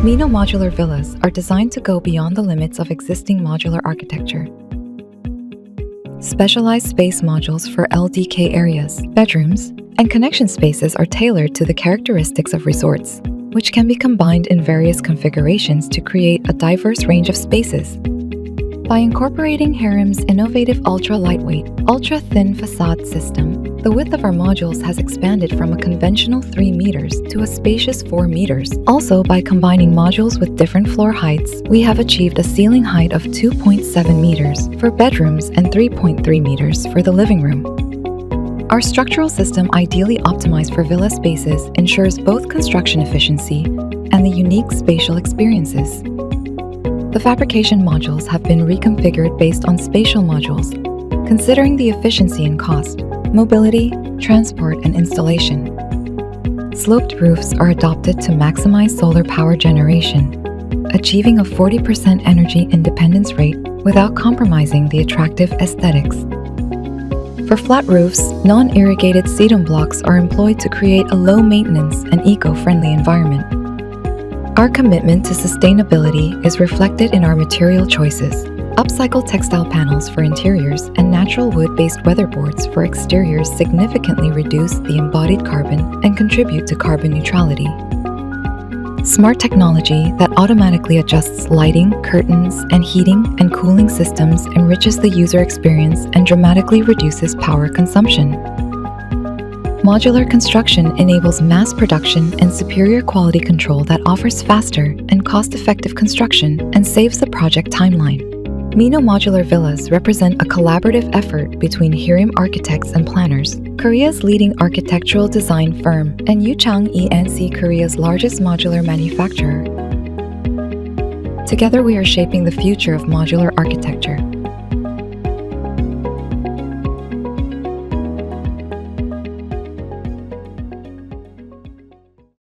MINO modular villas are designed to go beyond the limits of existing modular architecture. Specialized space modules for LDK areas, bedrooms, and connection spaces are tailored to the characteristics of resorts, which can be combined in various configurations to create a diverse range of spaces. By incorporating Heerim's innovative ultra-lightweight, ultra-thin facade system, the width of our modules has expanded from a conventional 3 meters to a spacious 4 meters. Also, by combining modules with different floor heights, we have achieved a ceiling height of 2.7 meters for bedrooms and 3.3 meters for the living room. Our structural system, ideally optimized for villa spaces, ensures both construction efficiency and the unique spatial experiences. The fabrication modules have been reconfigured based on spatial modules, considering the efficiency and cost, mobility, transport, and installation. Sloped roofs are adopted to maximize solar power generation, achieving a 40% energy independence rate without compromising the attractive aesthetics. For flat roofs, non-irrigated sedum blocks are employed to create a low-maintenance and eco-friendly environment. Our commitment to sustainability is reflected in our material choices. Upcycled textile panels for interiors and natural wood-based weatherboards for exteriors significantly reduce the embodied carbon and contribute to carbon neutrality. Smart technology that automatically adjusts lighting, curtains, and heating and cooling systems enriches the user experience and dramatically reduces power consumption. Modular construction enables mass production and superior quality control that offers faster and cost-effective construction and saves the project timeline. MINO modular villas represent a collaborative effort between Heerim Architects and Planners, Korea's leading architectural design firm, and Yoochang E&C, Korea's largest modular manufacturer. Together we are shaping the future of modular architecture.